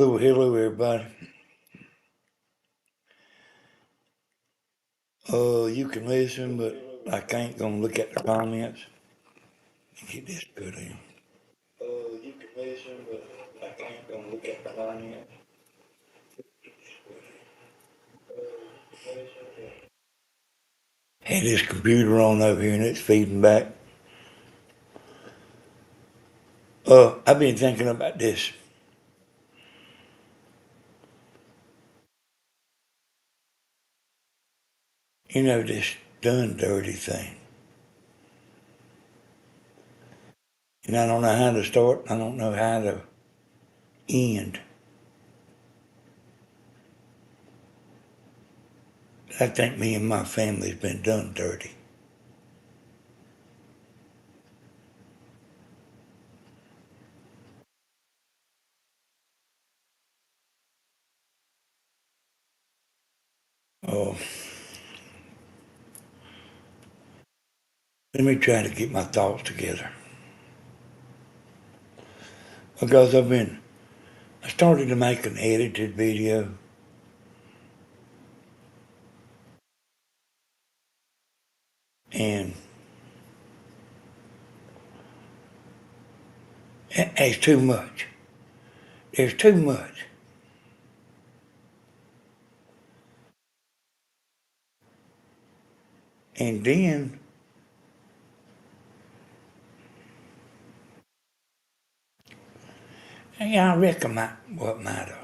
Oh, hello everybody. You can listen, but I ain't gonna look at the comments. Get this good in. You can listen, but I ain't gonna look at the comments. Had this computer on over here and it's feeding back. I've been thinking about this. You know, this done dirty thing. And I don't know how to start, I don't know how to end. I think me and my family's been done dirty. Oh, let me try to get my thoughts together. Because I started to make an edited video, and it's too much. There's too much. And then, I reckon what might have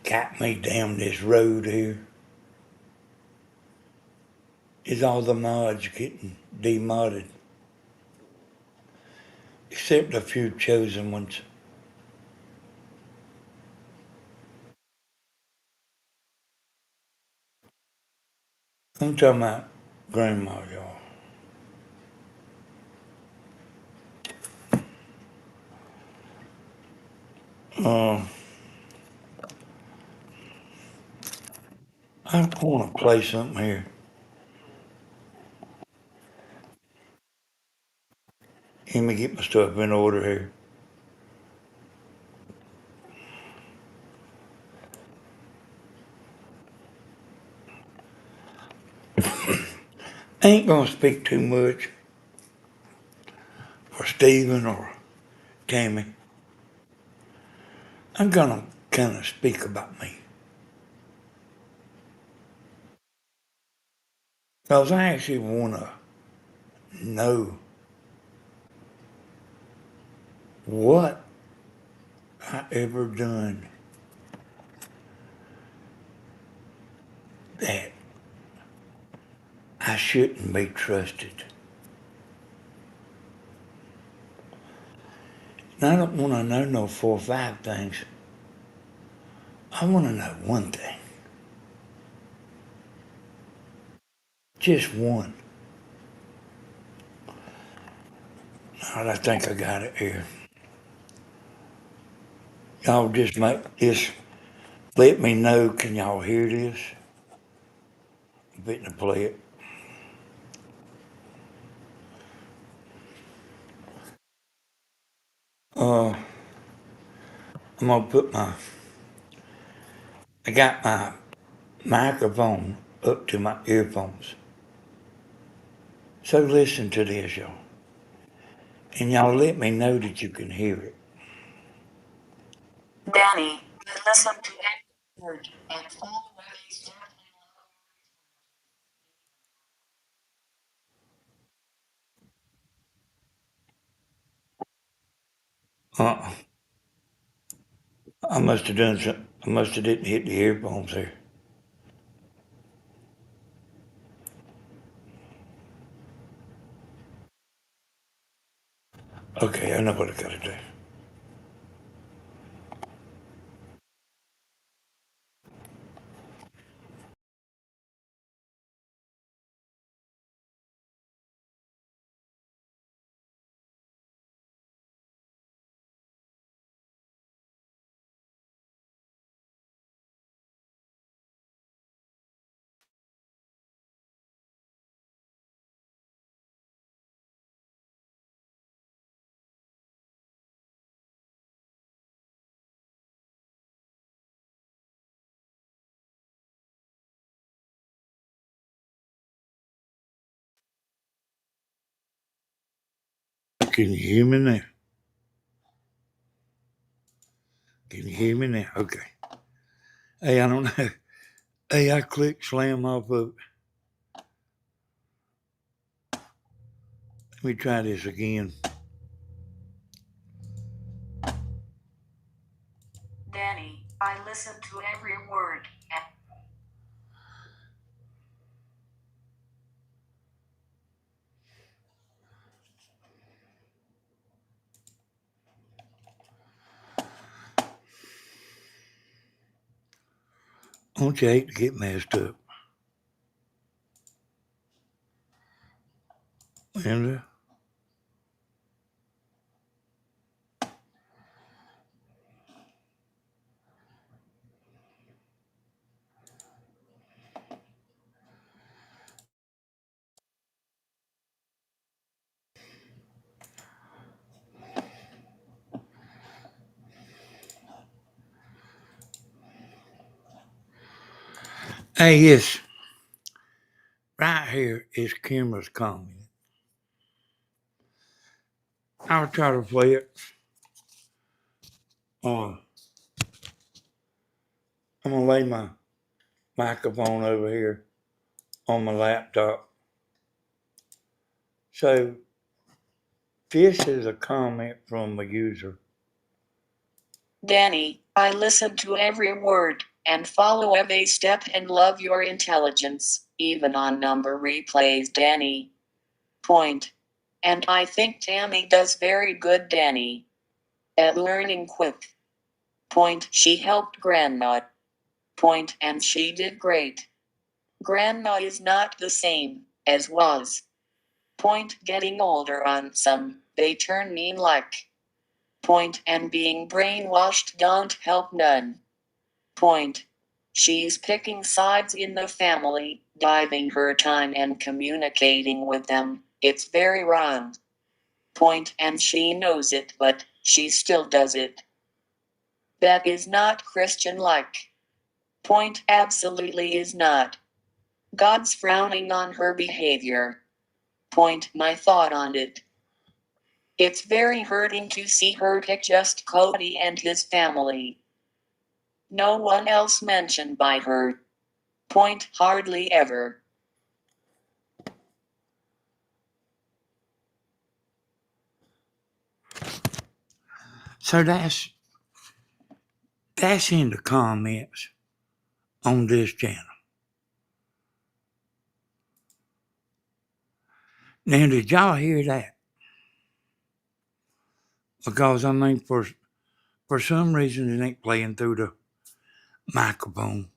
got me down this road here is all the mods getting demodded, except a few chosen ones. I'm talking about grandma, y'all. Uh, I want to play something here. Let me get my stuff in order here. I ain't gonna speak too much for Stephen or Tammy. I'm gonna kind of speak about me. Because I actually want to know what I ever done that I shouldn't be trusted. And I don't want to know no 4 or 5 things. I want to know one thing. Just one. All right, I think I got it here. Y'all just let me know. Can y'all hear this? I'm fitting to play it. Uh, I'm gonna I got my microphone up to my earphones. So listen to this, y'all. And y'all let me know that you can hear it. Danny, listen to that word and follow what he's Uh, I must have done something. I must have didn't hit the earphones there. Okay, I know what I gotta do. Can you hear me now? Can you hear me now? Okay. Hey, I don't know. Hey, I clicked slam off of it. Let me try this again. Danny, I listened to every word. Don't you hate to get messed up? And hey, yes. Right here is Kimber's comment. I'll try to play it. I'm gonna lay my microphone over here on my laptop. So this is a comment from a user. Danny, I listen to every word and follow every step and love your intelligence, even on number replays, Danny. Point. And I think Tammy does very good, Danny. At learning quick. Point. She helped Grandma. Point. And she did great. Grandma is not the same as was. Point. Getting older on some, they turn mean like. Point. And being brainwashed don't help none. Point. She's picking sides in the family, diving her time and communicating with them. It's very wrong. Point. And she knows it, but she still does it. That is not Christian like. Point. Absolutely is not. God's frowning on her behavior. Point. My thought on it. It's very hurting to see her pick just Cody and his family. No one else mentioned by her. Point. Hardly ever. So that's in the comments on this channel. Now, did y'all hear that? Because I mean, for some reason, it ain't playing through the microphone.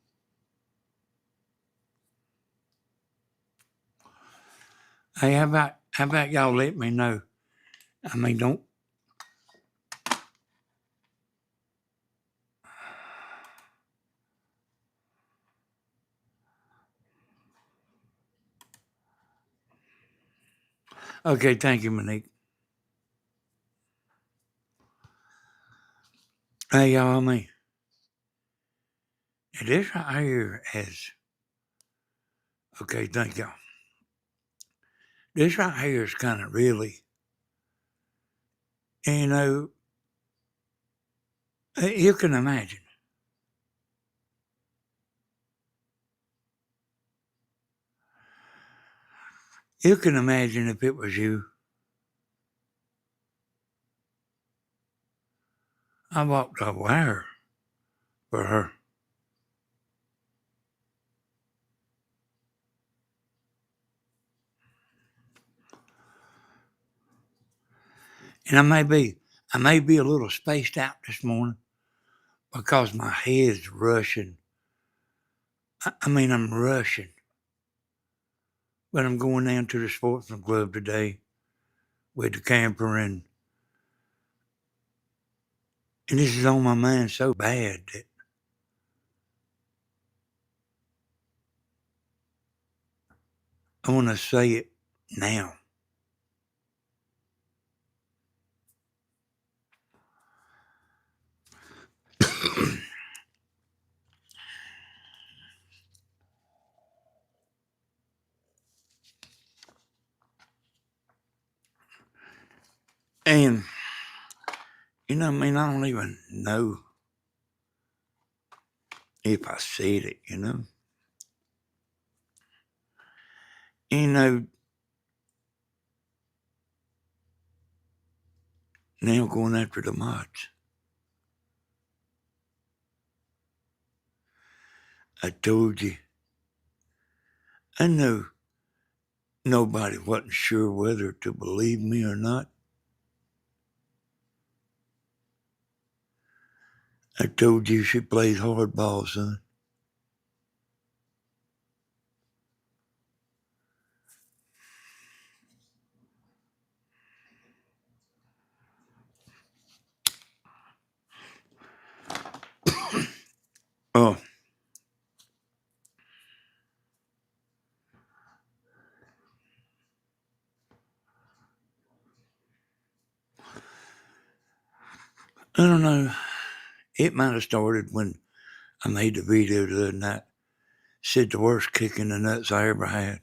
Hey, how about y'all let me know? I mean, don't. Okay, thank you, Monique. Hey, y'all, I mean, this right here is. Okay, thank y'all. This right here is kind of really, you know, you can imagine. You can imagine if it was you. I walked a wire for her. And I may be a little spaced out this morning because my head's rushing. I mean, I'm rushing. But I'm going down to the sportsman club today with the camper, and this is on my mind so bad that I want to say it now. You know, I mean, I don't even know if I said it, you know. You know, now going after the mods. I told you. I know nobody wasn't sure whether to believe me or not. I told you she plays hardball, son. Oh, I don't know. It might have started when I made the video the other night. Said the worst kick in the nuts I ever had.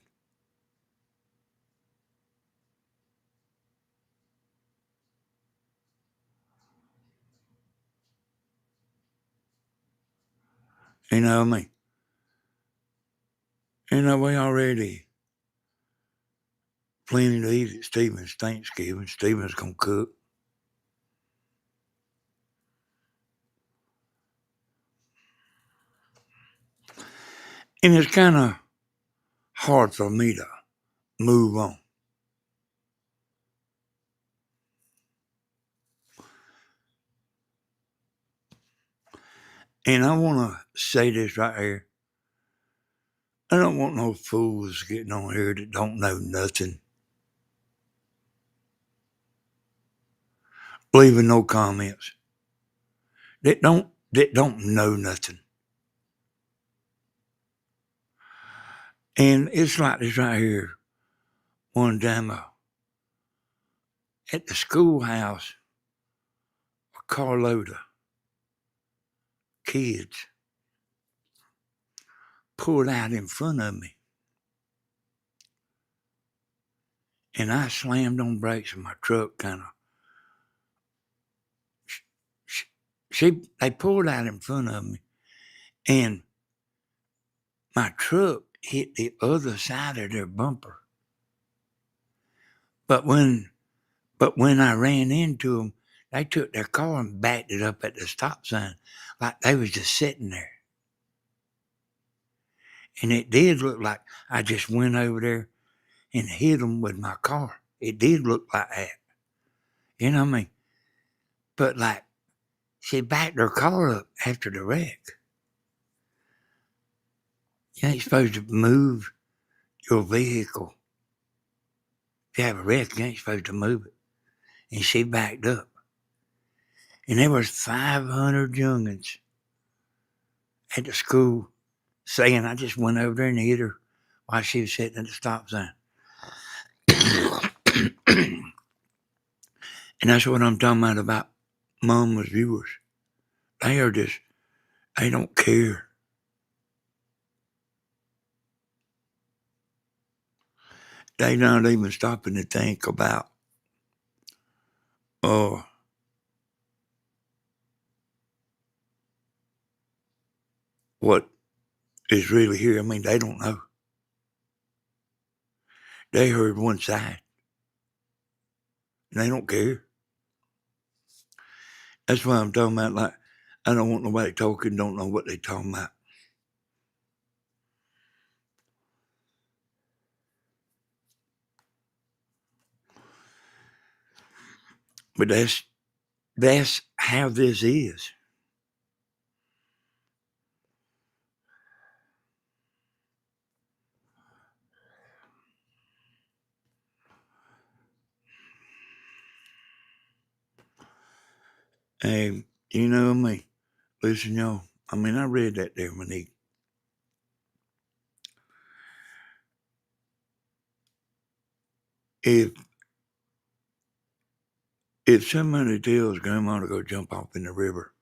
You know what I mean? You know, we already plenty to eat at Stephen's Thanksgiving. Stephen's gonna cook. And it's kind of hard for me to move on. And I want to say this right here. I don't want no fools getting on here that don't know nothing, leaving no comments, that don't know nothing. And it's like this right here. One time at the schoolhouse, a carload of kids pulled out in front of me. And I slammed on brakes and my truck kind of, they pulled out in front of me and my truck hit the other side of their bumper. But when I ran into them, they took their car and backed it up at the stop sign like they was just sitting there. And it did look like I just went over there and hit them with my car. It did look like that. You know what I mean? But like, she backed her car up after the wreck. You ain't supposed to move your vehicle. If you have a wreck, you ain't supposed to move it. And she backed up. And there was 500 youngins at the school saying I just went over there and hit her while she was sitting at the stop sign. And that's what I'm talking about mama's viewers. They are just, they don't care. They not even stopping to think about, oh, what is really here. I mean, they don't know. They heard one side. And they don't care. That's why I'm talking about, like, I don't want nobody talking, don't know what they talking about. But that's how this is. And you know me. Listen, y'all. I mean, I read that there, Monique. If somebody tells grandma to go jump off in the river,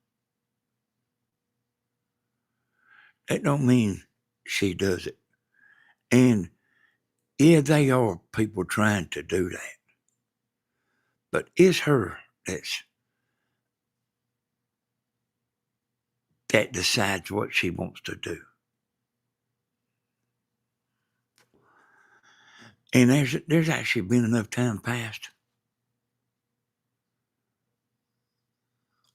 that don't mean she does it. And yeah, they are people trying to do that. But it's her that's that decides what she wants to do. And there's actually been enough time passed.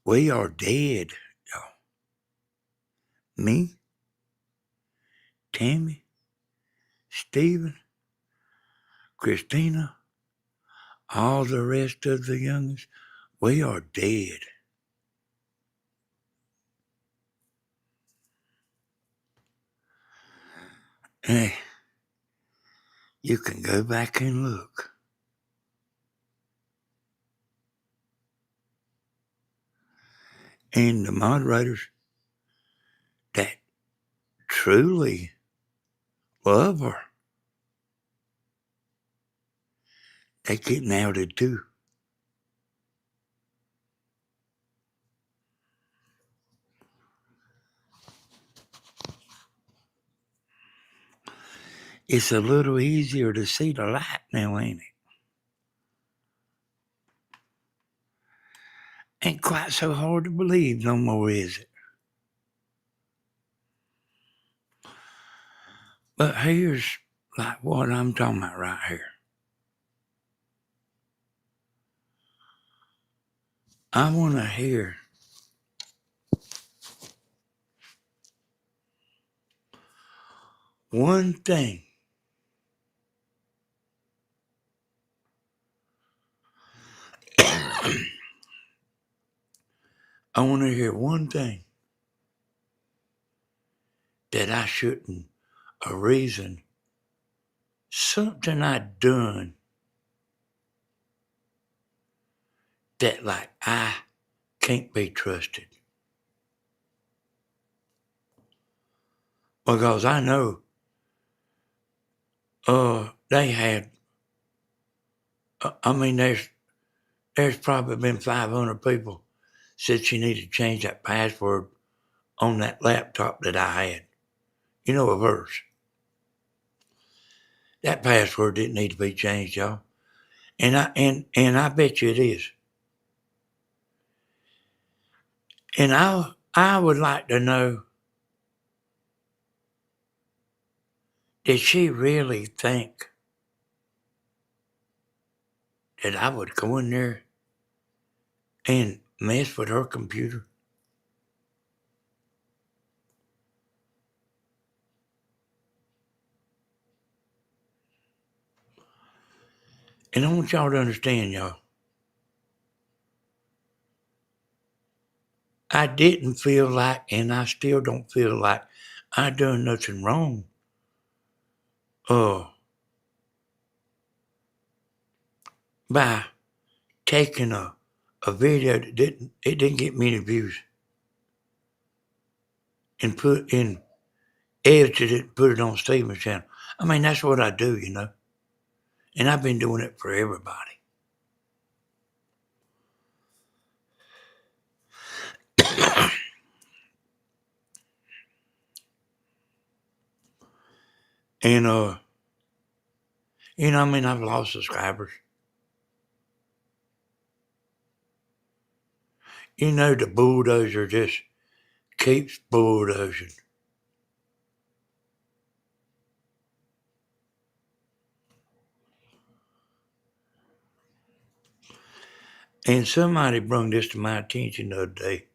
We are dead, y'all. Me, Tammy, Stephen, Christina, all the rest of the youngest, we are dead. Hey, you can go back and look. And the moderators that truly love her, they getting outed too. It's a little easier to see the light now, ain't it? Ain't quite so hard to believe no more, is it? But here's like what I'm talking about right here. I want to hear one thing. I want to hear one thing that I shouldn't, a reason, something I done that like I can't be trusted. Because I know they had, I mean, there's probably been 500 people said she needed to change that password on that laptop that I had. You know, of hers. That password didn't need to be changed, y'all. And I bet you it is. And I would like to know, did she really think that I would go in there and mess with her computer? And I want y'all to understand, y'all. I didn't feel like, and I still don't feel like I done nothing wrong. By taking a video that didn't get many views and edited it and put it on Steven's channel. I mean, that's what I do, you know. And I've been doing it for everybody. And you know, I mean, I've lost subscribers. You know, the bulldozer just keeps bulldozing. And somebody brought this to my attention the other day.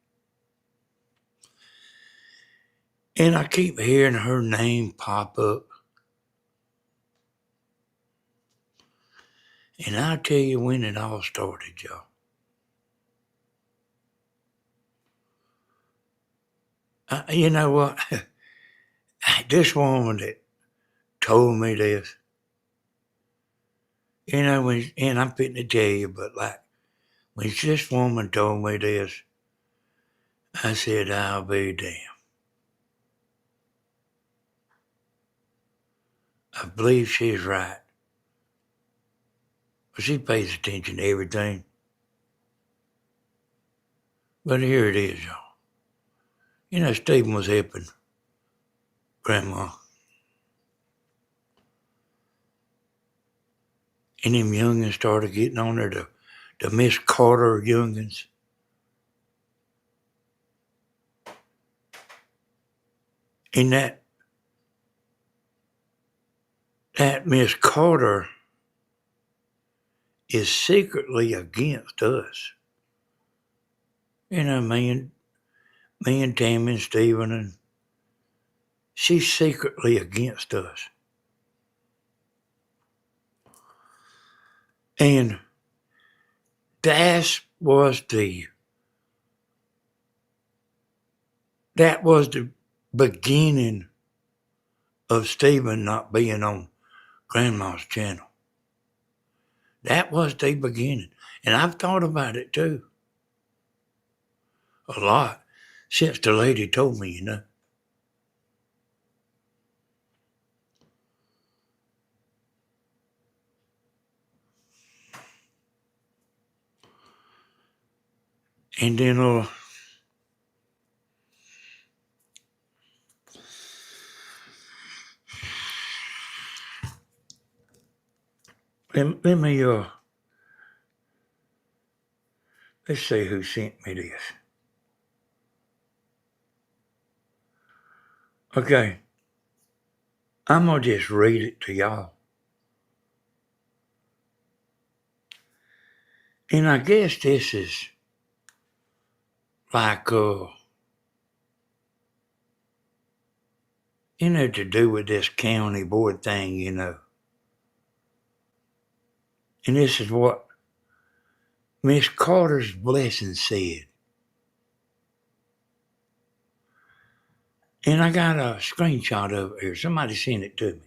And I keep hearing her name pop up. And I'll tell you when it all started, y'all. You know what? This woman that told me this, you know, and I'm fitting to tell you, but like, when this woman told me this, I said, I'll be damned. I believe she's right. But she pays attention to everything. But here it is, y'all. You know, Stephen was helping Grandma. And them youngins started getting on there, the Miss Carter youngins. And that Miss Carter is secretly against us. You know, me and Tammy and Stephen, and she's secretly against us. And that was the beginning of Stephen not being on Grandma's channel. That was the beginning. And I've thought about it too. A lot. Since the lady told me, you know. And then let me let's see who sent me this. Okay. I'm gonna just read it to y'all. And I guess this is like to do with this county board thing, you know. And this is what Miss Carter's blessing said. And I got a screenshot of it here. Somebody sent it to me.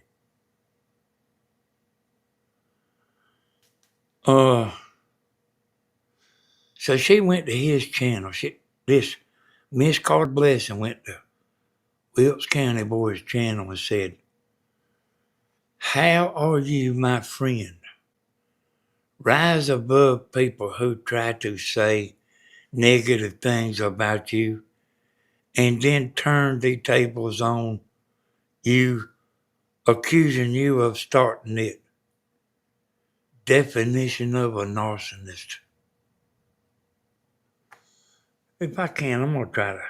So she went to his channel. This Miss Carter Blessing went to Wilkes County Board's channel and said, "How are you, my friend? Rise above people who try to say negative things about you and then turn the tables on you, accusing you of starting it. Definition of a narcissist." If I can, I'm going to try to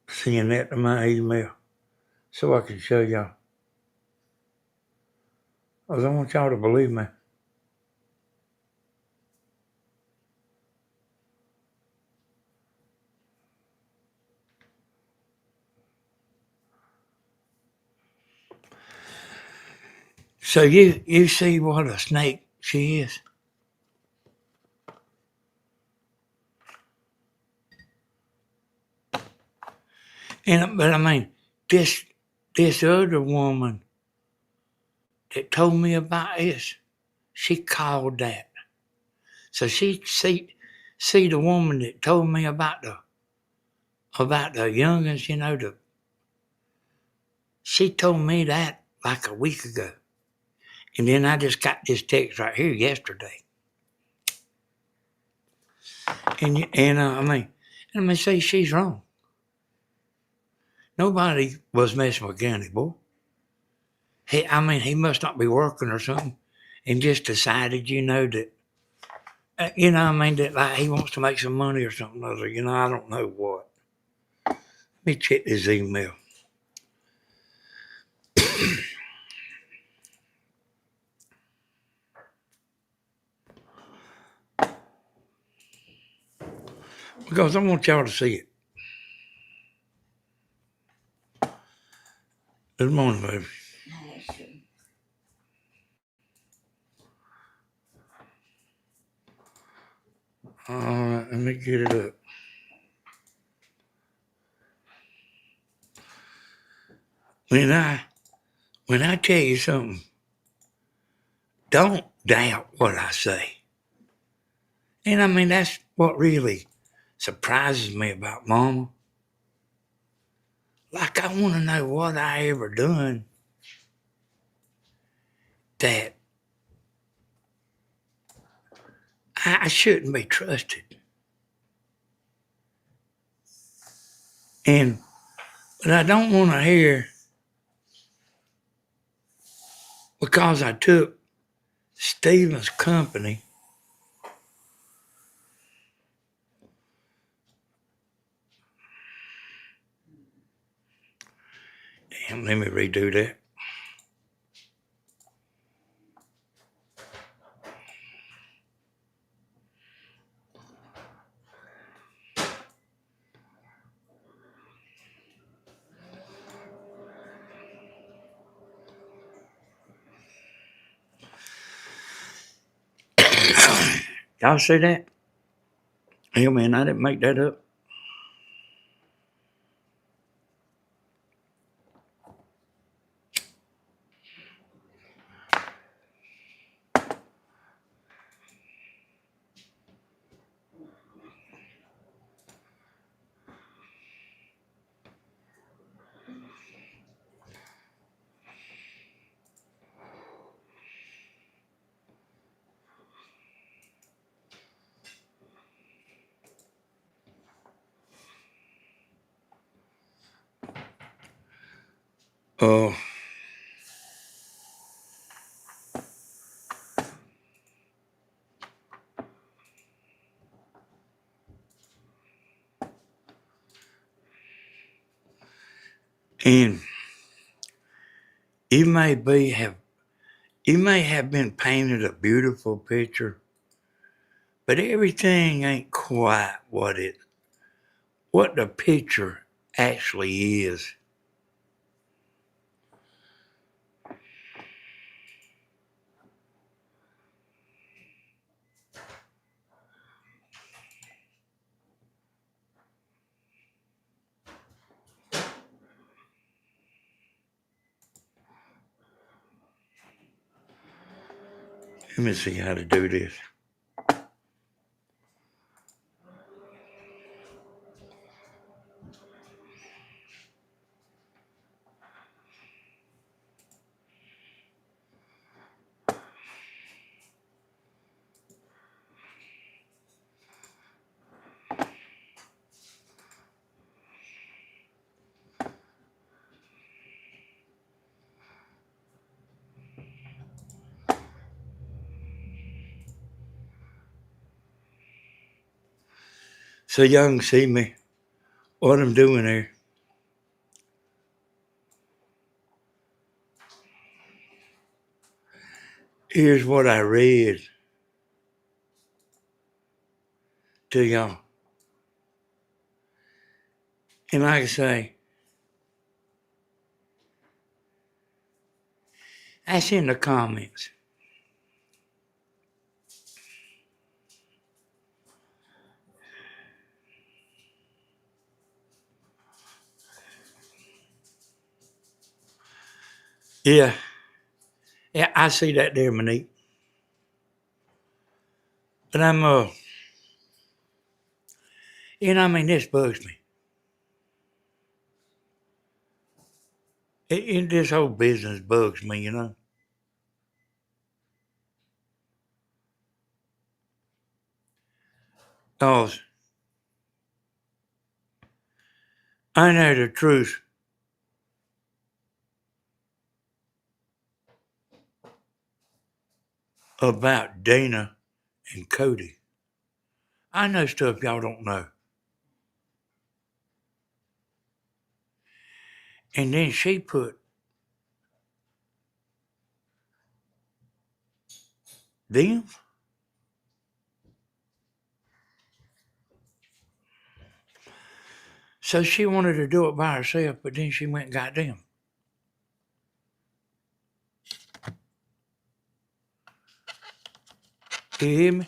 send that to my email so I can show y'all. Because I want y'all to believe me. So you see what a snake she is? But I mean, this other woman that told me about this, she called that. So she see the woman that told me about the youngins, you know, she told me that like a week ago. And then I just got this text right here yesterday. And I mean, say she's wrong. Nobody was messing with County Boy. He must not be working or something, and just decided, you know, that, that like he wants to make some money or something other. You know, I don't know what. Let me check his email. Because I want y'all to see it. Good morning, baby. All right, let me get it up. When I tell you something, don't doubt what I say. And I mean, that's what really surprises me about Mama. Like, I want to know what I ever done that I shouldn't be trusted. But I don't want to hear, because I took Stephen's company, Let me redo that. Y'all see that? Hell, man, I didn't make that up. Oh. And you may have been painted a beautiful picture, but everything ain't quite what the picture actually is. Let me see how to do this. So y'all can see me, what I'm doing there. Here's what I read to y'all. And like I say, that's in the comments. Yeah. Yeah, I see that there, Monique. But I mean, this bugs me. This whole business bugs me, you know. Cause I know the truth about Dana and Cody. I know stuff y'all don't know. And then she put them. So she wanted to do it by herself, but then she went and got them. You hear me?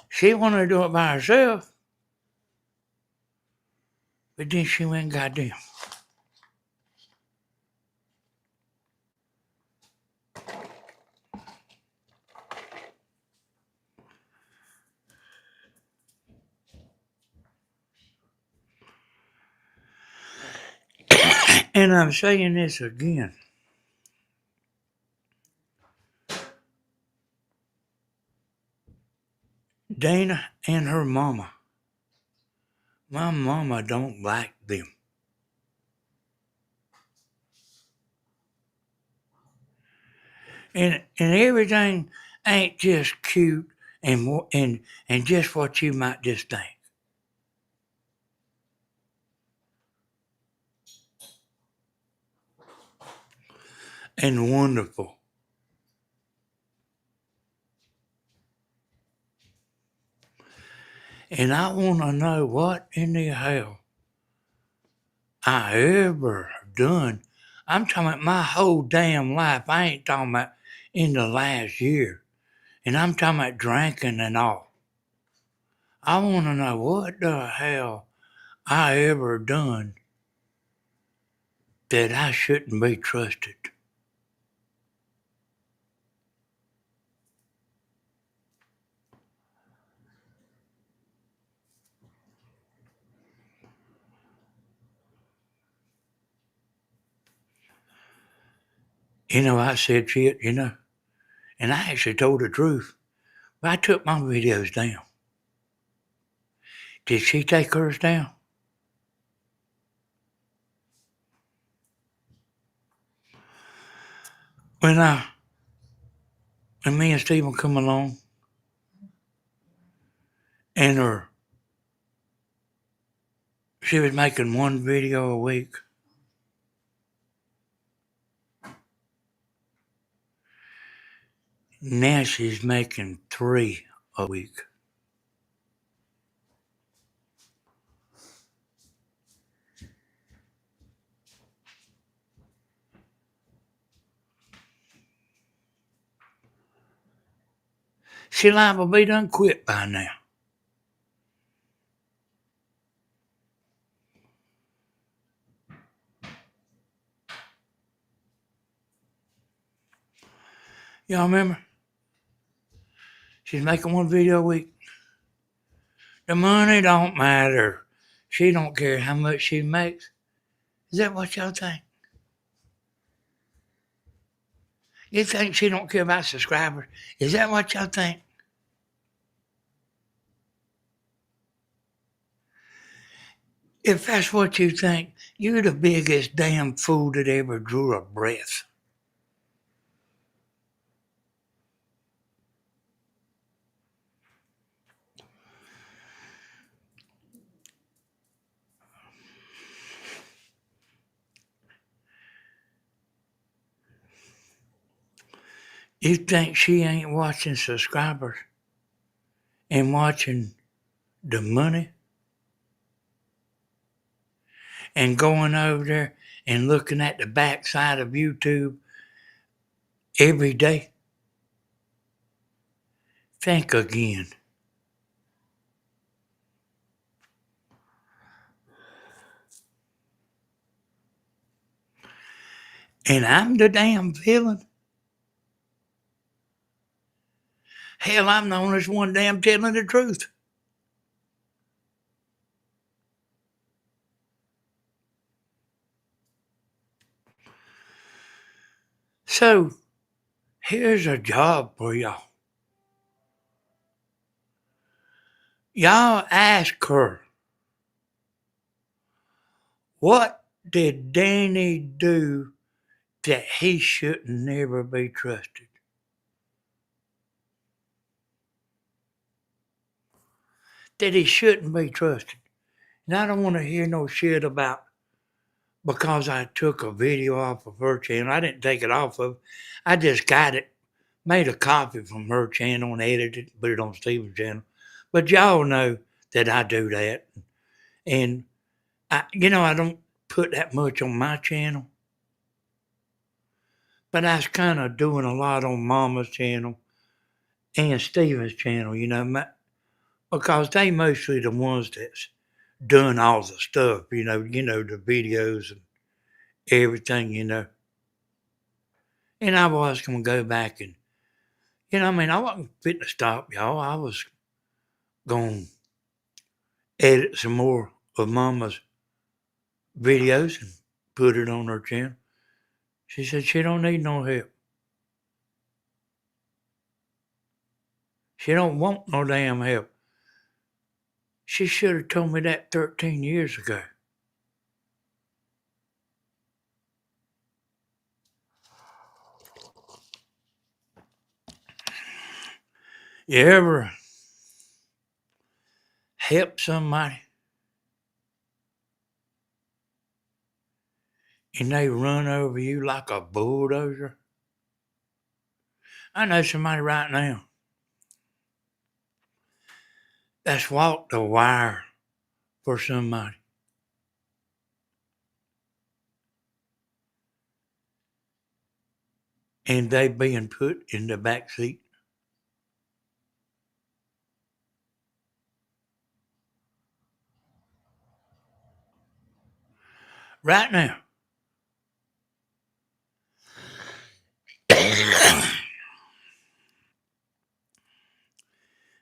She wanted to do it by herself, but then she went and got them. And I'm saying this again. Dana and her mama. My mama don't like them. And everything ain't just cute and just what you might just think. and wonderful. And I want to know what in the hell I ever done. I'm talking about my whole damn life. I ain't talking about in the last year. And I'm talking about drinking and all. I want to know what the hell I ever done that I shouldn't be trusted. I said shit, and I actually told the truth. But I took my videos down. Did she take hers down? When me and Stephen come along, and she was making one video a week. Now she's making 3 a week. She liable to be done quit by now. Y'all remember? She's making one video a week. The money don't matter. She don't care how much she makes. Is that what y'all think? You think she don't care about subscribers? Is that what y'all think? If that's what you think, you're the biggest damn fool that ever drew a breath. You think she ain't watching subscribers and watching the money and going over there and looking at the backside of YouTube every day? Think again. And I'm the damn villain. Hell, I'm the only one damn telling the truth. So, here's a job for y'all. Y'all ask her, what did Danny do that he shouldn't never be trusted? That he shouldn't be trusted. And I don't want to hear no shit about because I took a video off of her channel. I didn't take it off of. I just got it, made a copy from her channel and edited it, put it on Steven's channel. But y'all know that I do that. And I don't put that much on my channel. But I was kind of doing a lot on Mama's channel and Steven's channel, because they mostly the ones that's done all the stuff, the videos and everything. And I was going to go back and, I wasn't fit to stop, y'all. I was going to edit some more of Mama's videos and put it on her channel. She said she don't need no help. She don't want no damn help. She should have told me that 13 years ago. You ever help somebody and they run over you like a bulldozer. I know somebody right now that's walked a wire for somebody. And they being put in the back seat. Right now.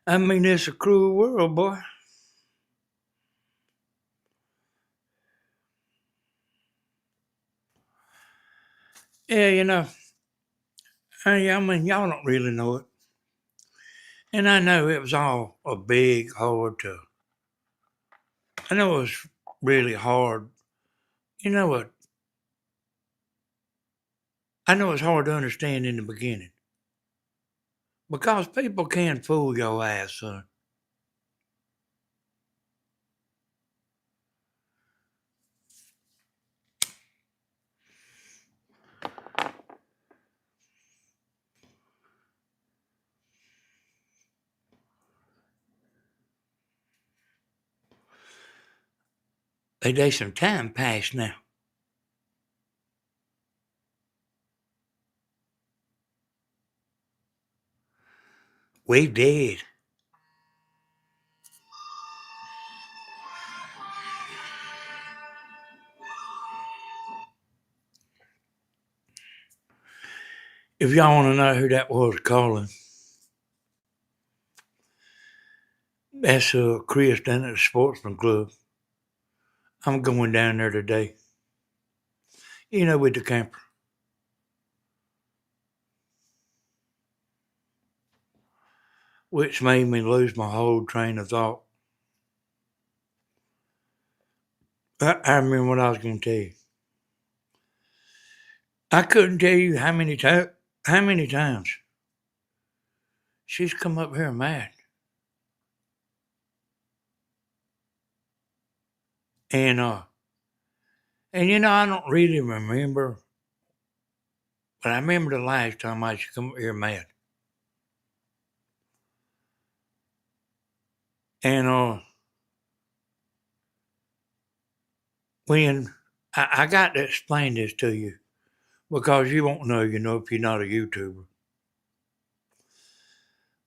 I mean, it's a cruel world, boy. Yeah, I mean, y'all don't really know it. And I know it was all a big, hard to. I know it was really hard. You know what? I know it's hard to understand in the beginning. Because people can fool your ass, son. They some time passed now. We did. If y'all want to know who that was calling, that's Chris down at the Sportsman Club. I'm going down there today. With the camper. Which made me lose my whole train of thought. I remember what I was going to tell you. I couldn't tell you how many times she's come up here mad. And I don't really remember, but I remember the last time I should come up here mad. And when I got to explain this to you because you won't know, if you're not a YouTuber.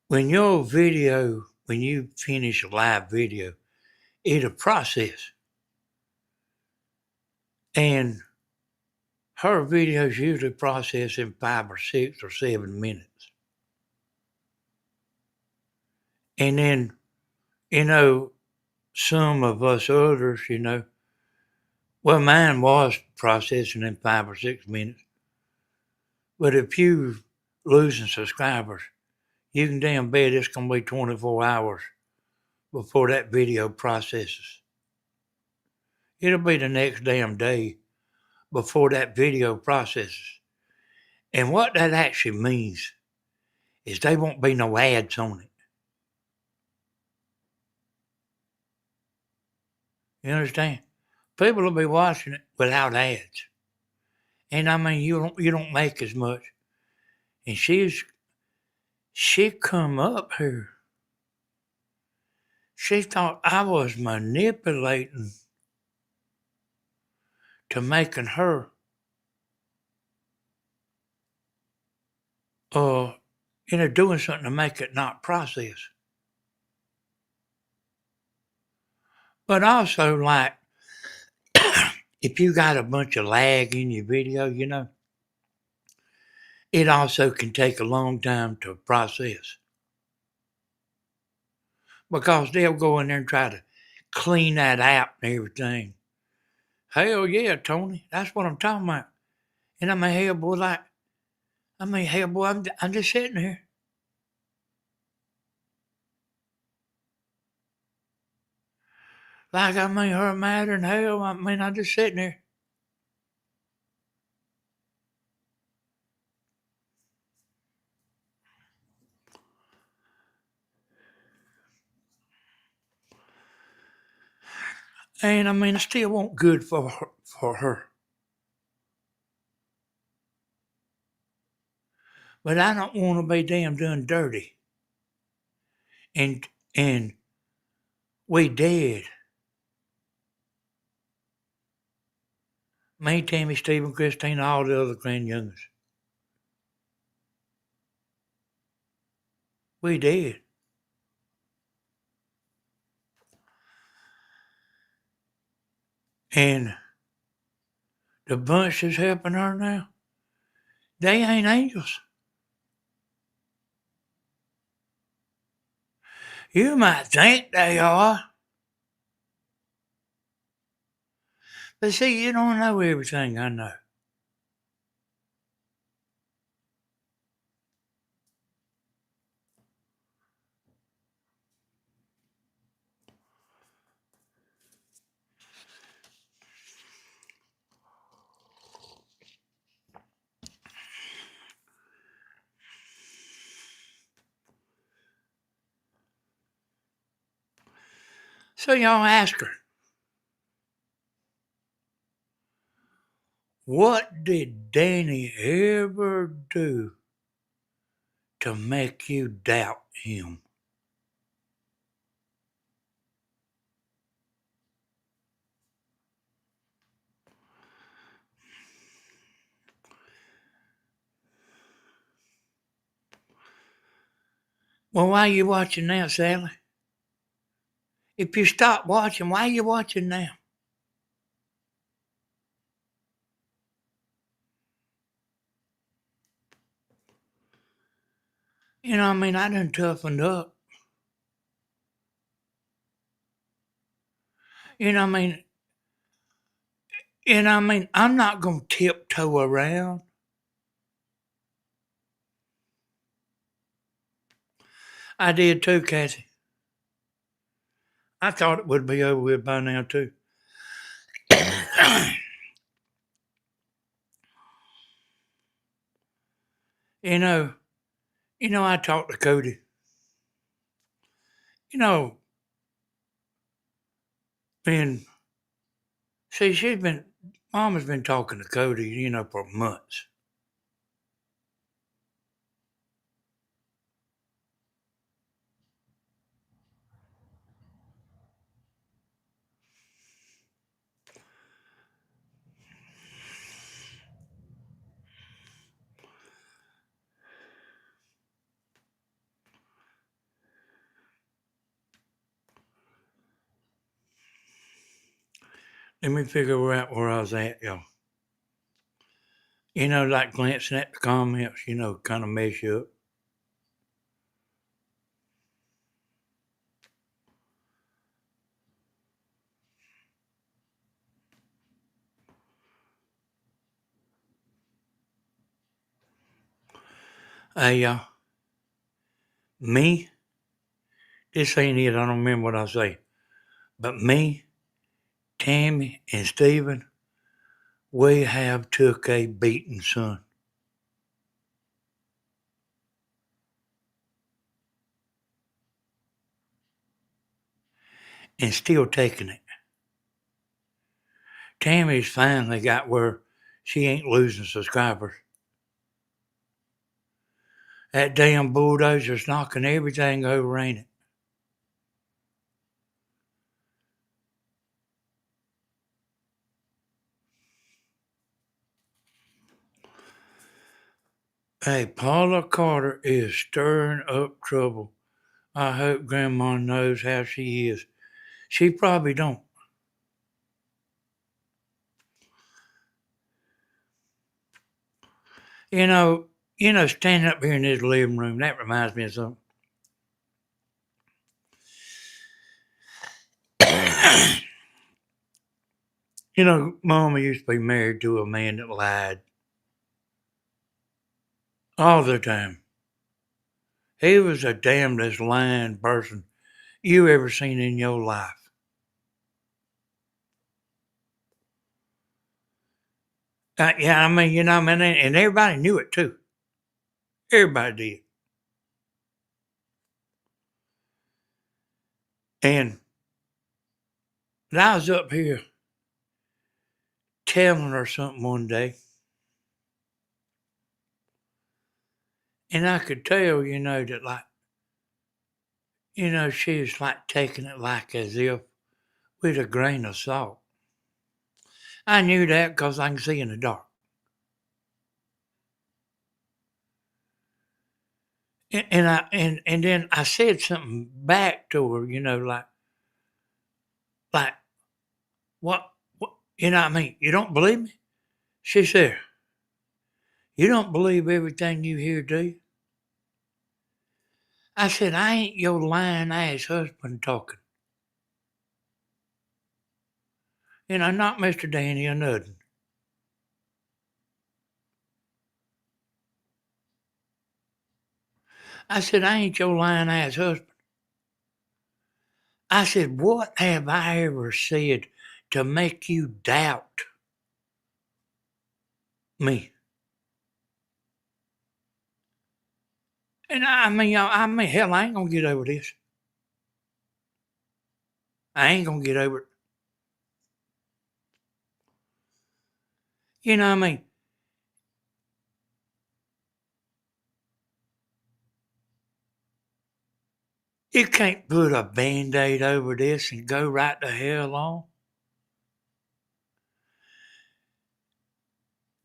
When you finish a live video, it'll process. And her videos usually process in 5 or 6 or 7 minutes. And then, some of us others, well, mine was processing in 5 or 6 minutes. But if you losing subscribers, you can damn bet it's going to be 24 hours before that video processes. It'll be the next damn day before that video processes. And what that actually means is there won't be no ads on it. You understand? People will be watching it without ads. And I mean, you don't make as much. And she come up here. She thought I was manipulating to making her doing something to make it not process. But also, like, if you got a bunch of lag in your video, it also can take a long time to process. Because they'll go in there and try to clean that out and everything. Hell yeah, Tony. That's what I'm talking about. And hell, boy, I'm just sitting here. Her madder than hell. I'm just sitting there. And I still want good for her. But I don't want to be damn done dirty. And we dead. Me, Tammy, Stephen, Christina, all the other grand youngers. We dead. And the bunch that's helping her now, they ain't angels. You might think they are. But see, you don't know everything I know. So y'all ask her, what did Danny ever do to make you doubt him? Well, why are you watching now, Sally? If you stop watching, why are you watching now? You know, I mean, I done toughened up. You know, I mean, I'm not gonna tiptoe around. I did too, Kathy. I thought it would be over with by now too. you know, I talked to Cody. You know, and see, Mama's been talking to Cody, for months. Let me figure out where I was at, y'all. Like glancing at the comments, kind of mess you up. Hey, y'all. Me, this ain't it. I don't remember what I say. But me, Tammy, and Stephen, we have took a beating, son. And still taking it. Tammy's finally got where she ain't losing subscribers. That damn bulldozer's knocking everything over, ain't it? Hey, Paula Carter is stirring up trouble. I hope Grandma knows how she is. She probably don't. You know, standing up here in this living room, that reminds me of something. Mama used to be married to a man that lied all the time. He was the damnedest lying person you ever seen in your life. Yeah, I mean, and everybody knew it too. Everybody did. And I was up here telling her something one day, And I could tell, that like, she was like taking it like as if with a grain of salt. I knew that because I can see in the dark. And then I said something back to her, like what what I mean, you don't believe me? She said, you don't believe everything you hear, do you? I said, I ain't your lying ass husband talking. Not Mr. Danny or nothing. I said, I ain't your lying ass husband. I said, what have I ever said to make you doubt me? And I mean, hell, I ain't gonna get over this. I ain't gonna get over it. I mean, you can't put a band-aid over this and go right the hell on.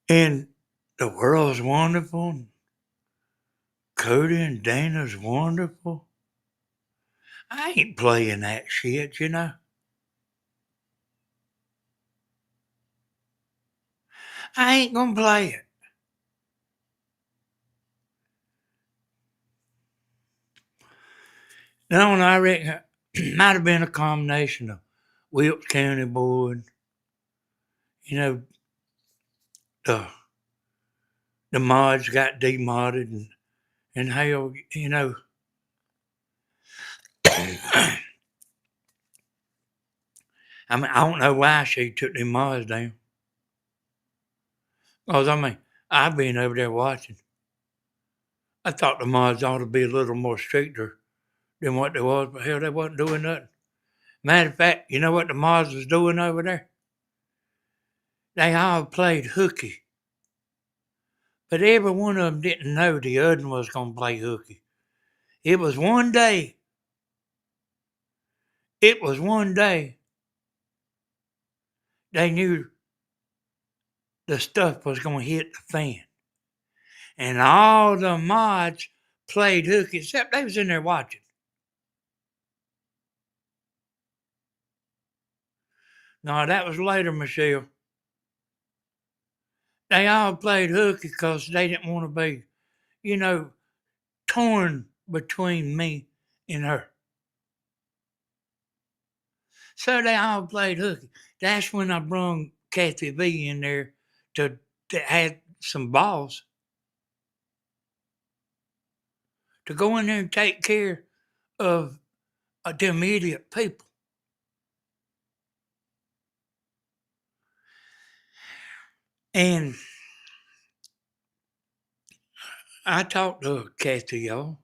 And the world's wonderful. Cody and Dana's wonderful. I ain't playing that shit. I ain't gonna play it. No, and I reckon it might have been a combination of Wilkes County Board, you know, the the mods got demodded and hell, I mean, I don't know why she took them mods down. Because, I mean, I've been over there watching. I thought the mods ought to be a little more stricter than what they was, but hell, they wasn't doing nothing. Matter of fact, you know what the mods was doing over there? They all played hooky. But every one of them didn't know the other one was going to play hooky. It was one day. It was one day they knew the stuff was going to hit the fan. And all the mods played hooky, except they was in there watching. No, that was later, Michelle. They all played hooky because they didn't want to be, you know, torn between me and her. So they all played hooky. That's when I brung Kathy V in there to add some balls to go in there and take care of the immediate people. And I talk to Kathy, y'all,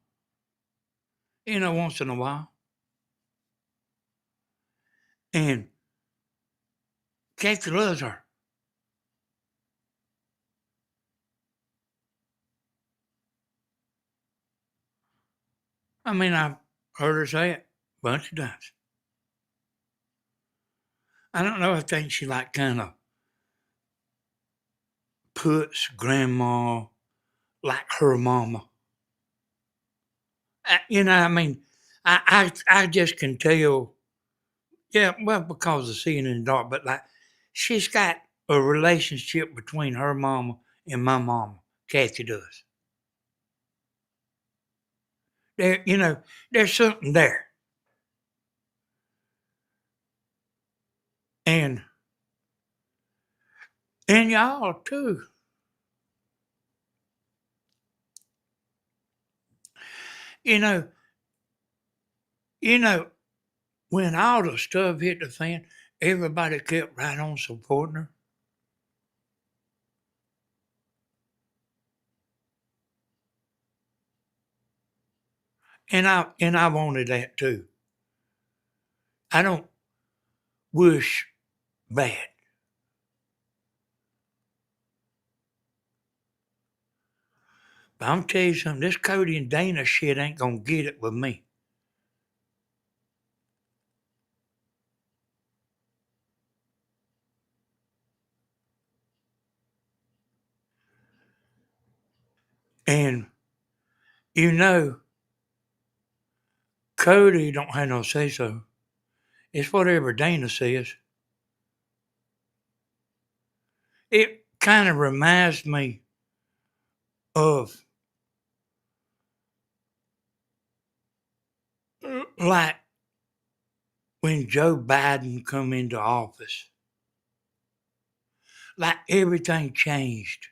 once in a while. And Kathy loves her. I mean, I've heard her say it a bunch of times. I don't know, I think she like kind of puts grandma like her mama. I mean, I just can tell. Yeah, well, because of seeing in the dark, but like she's got a relationship between her mama and my mama. Kathy does. There's something there, and y'all too. You know, you know, when all the stuff hit the fan, everybody kept right on supporting her. And I wanted that too. I don't wish bad. But I'm tell you something, this Cody and Dana shit ain't gonna get it with me. And you know, Cody don't have no say so. It's whatever Dana says. It kind of reminds me of like when Joe Biden come into office. Like everything changed.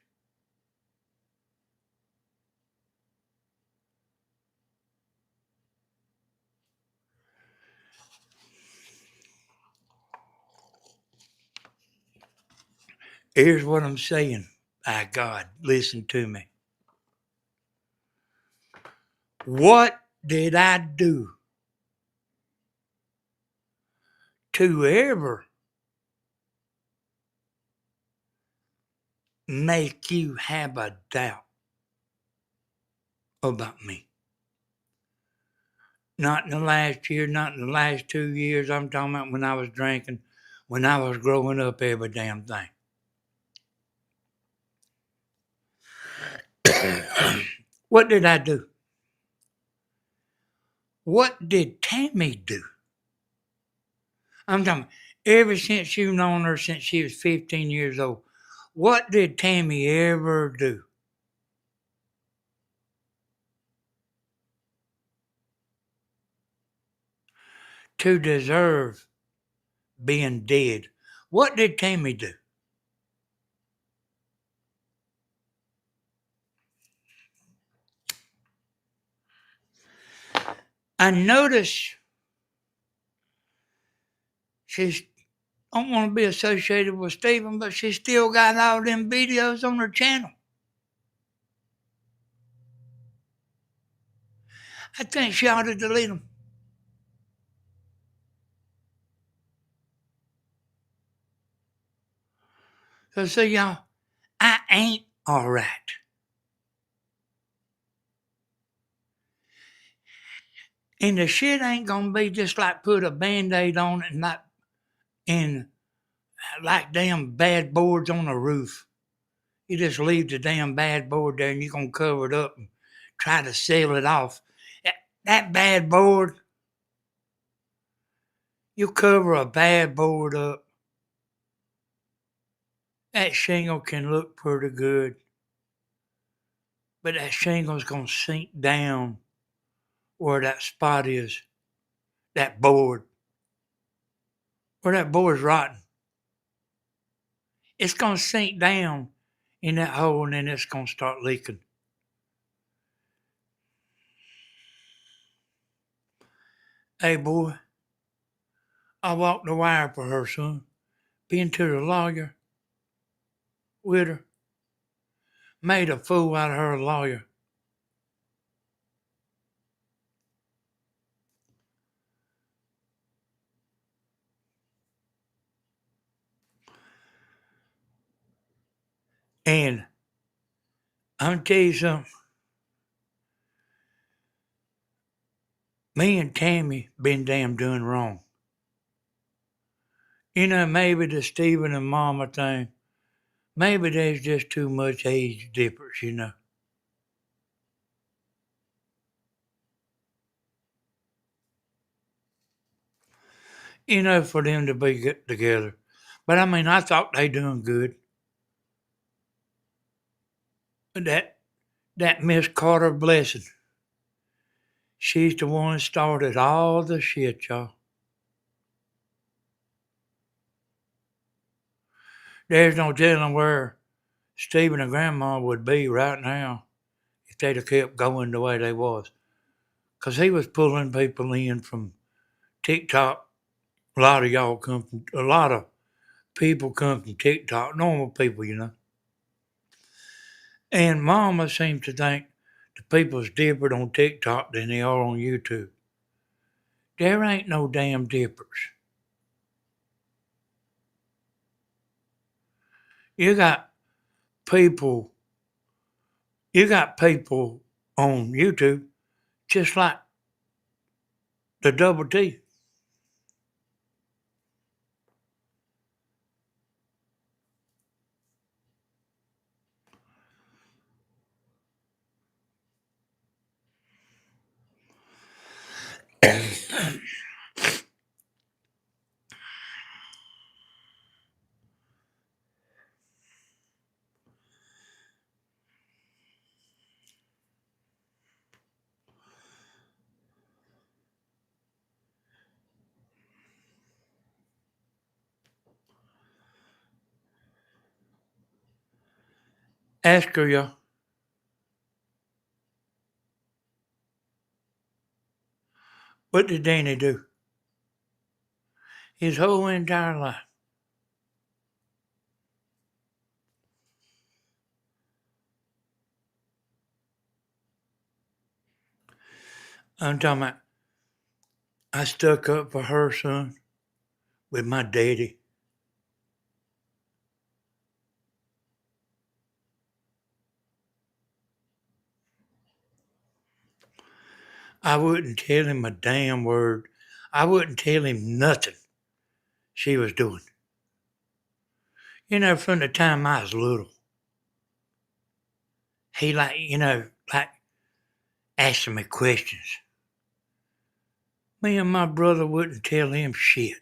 Here's what I'm saying. My God, listen to me. What did I do to ever make you have a doubt about me? Not in the last year, not in the last 2 years. I'm talking about when I was drinking, when I was growing up, every damn thing. What did I do? What did Tammy do? I'm talking ever since you've known her since she was 15 years old. What did Tammy ever do to deserve being dead? What did Tammy do? I notice she's don't want to be associated with Stephen, but she still got all them videos on her channel. I think she ought to delete them. So see y'all, I ain't all right. And the shit ain't gonna be just like put a band-aid on it and not and like damn bad boards on a roof. You just leave the damn bad board there and you're gonna cover it up and try to seal it off. That bad board, you cover a bad board up, that shingle can look pretty good, but that shingle's gonna sink down where that spot is, that board, where that board's rotten. It's gonna sink down in that hole and then it's gonna start leaking. Hey boy, I walked the wire for her, son. Been to the lawyer with her. Made a fool out of her lawyer. And I'm gonna tell you something. Me and Tammy been damn doing wrong. You know, maybe the Stephen and Mama thing, maybe there's just too much age difference, you know. You know, for them to be get together. But I mean, I thought they doing good. That that Miss Carter Blessing, she's the one that started all the shit, y'all. There's no telling where Stephen and Grandma would be right now if they'd have kept going the way they was. 'Cause he was pulling people in from TikTok. A lot of y'all come from, a lot of people come from TikTok, normal people, you know. And Mama seems to think the people's different on TikTok than they are on YouTube. There ain't no damn difference. You got people You got people on YouTube just like the Double T. Ask her, y'all, what did Danny do? His whole entire life. I'm talking about, I stuck up for her, son, with my daddy. I wouldn't tell him a damn word. I wouldn't tell him nothing she was doing. From the time I was little, he like asking me questions. Me and my brother wouldn't tell him shit.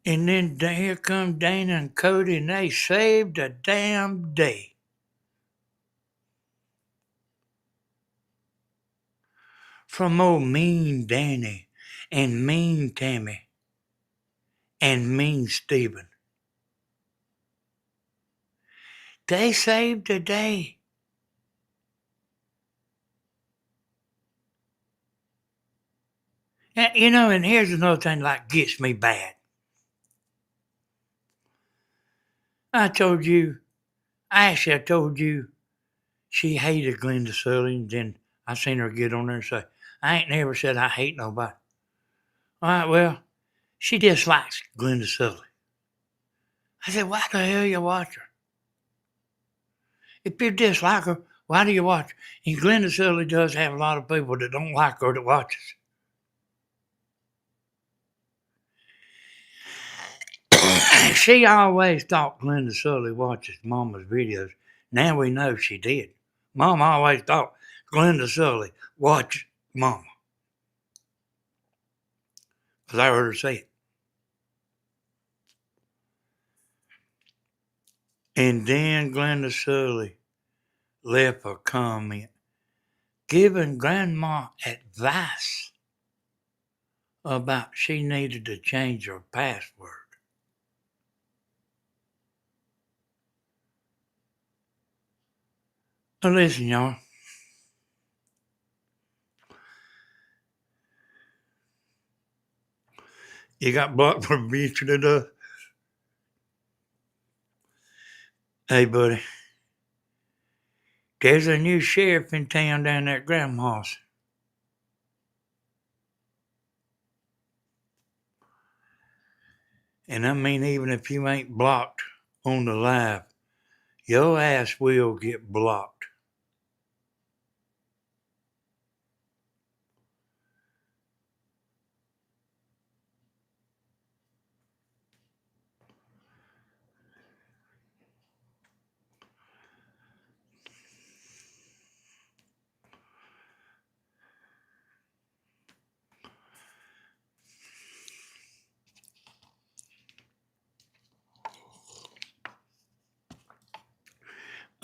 And then here come Dana and Cody, and they saved the damn day. From old mean Danny and mean Tammy and mean Stephen. They saved the day. And here's another thing like gets me bad. I told you she hated Glenda Sully, and then I seen her get on there and say, I ain't never said I hate nobody. All right, well, she dislikes Glenda Sully. I said, why the hell you watch her? If you dislike her, why do you watch her? And Glenda Sully does have a lot of people that don't like her that watches. She always thought Glenda Sully watches Mama's videos. Now we know she did. Mama always thought Glenda Sully watched Mama. Because I heard her say it. And then Glenda Sully left a comment giving Grandma advice about she needed to change her password. Now listen, y'all. You got blocked for beaching it up. Hey, buddy. There's a new sheriff in town down there at Grandma's. And I mean, even if you ain't blocked on the live, your ass will get blocked.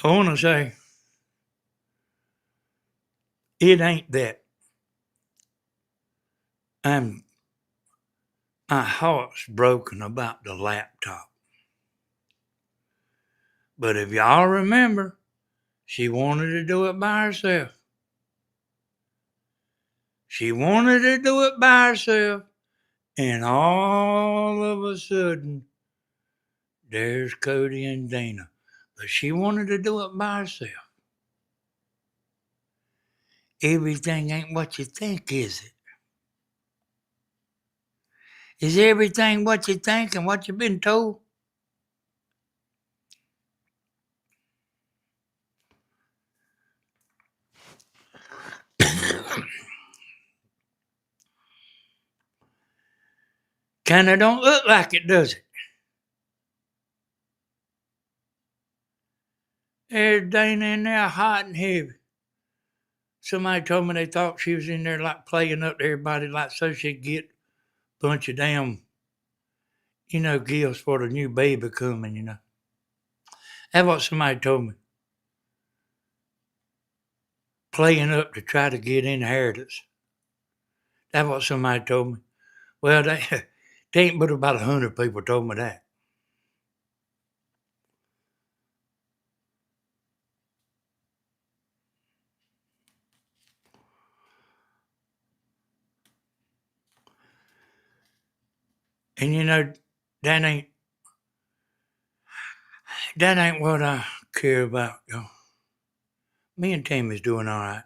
I want to say, it ain't that my heart's broken about the laptop. But if y'all remember, she wanted to do it by herself. She wanted to do it by herself. And all of a sudden, there's Cody and Dana. But she wanted to do it by herself. Everything ain't what you think, is it? Is everything what you think and what you've been told? Kinda don't look like it, does it? There's Dana in there hot and heavy. Somebody told me they thought she was in there like playing up to everybody like so she'd get a bunch of damn, gifts for the new baby coming. That's what somebody told me. Playing up to try to get inheritance. That's what somebody told me. Well, they ain't but about 100 people told me that. And that ain't that ain't what I care about, yo. Me and Tammy's doing all right.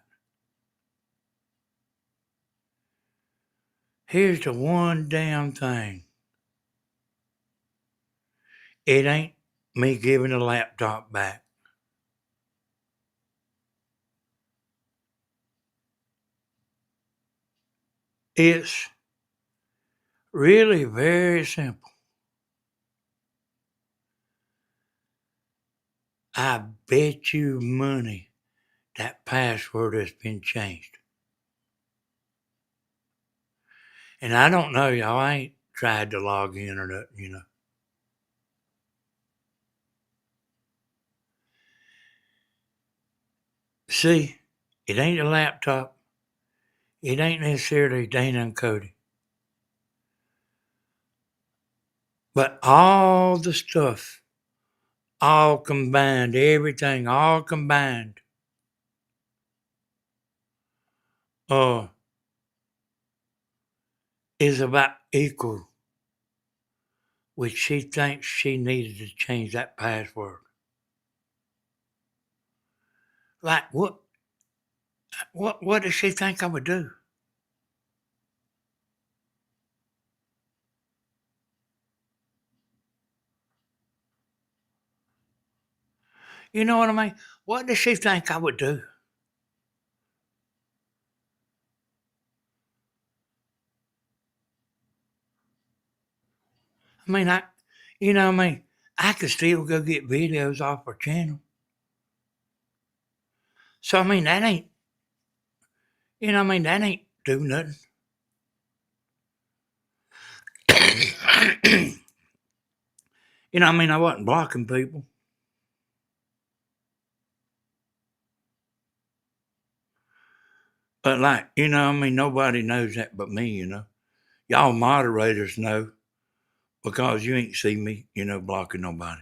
Here's the one damn thing. It ain't me giving the laptop back. It's really very simple. I bet you money that password has been changed. And I don't know, y'all. I ain't tried to log in or nothing. See, it ain't a laptop. It ain't necessarily Dana and Cody. But all the stuff, all combined, everything, all combined, is about equal, which she thinks she needed to change that password. Like what does she think I would do? You know what I mean? What does she think I would do? I mean, I could still go get videos off her channel. So, that ain't, that ain't do nothing. I wasn't blocking people. But nobody knows that but me. Y'all moderators know because you ain't see me, blocking nobody.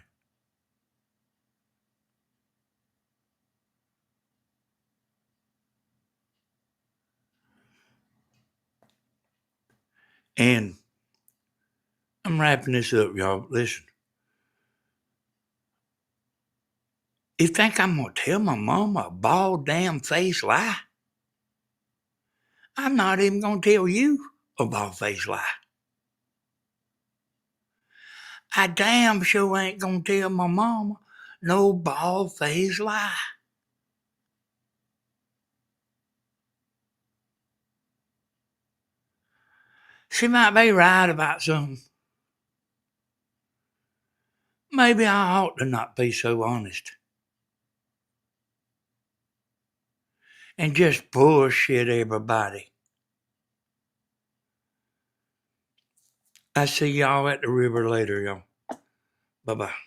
And I'm wrapping this up, y'all. Listen. You think I'm gonna tell my mama a bald damn face lie? I'm not even gonna tell you a bald face lie. I damn sure ain't gonna tell my mama no bald face lie. She might be right about something. Maybe I ought to not be so honest and just bullshit everybody. I see y'all at the river later, y'all. Bye bye.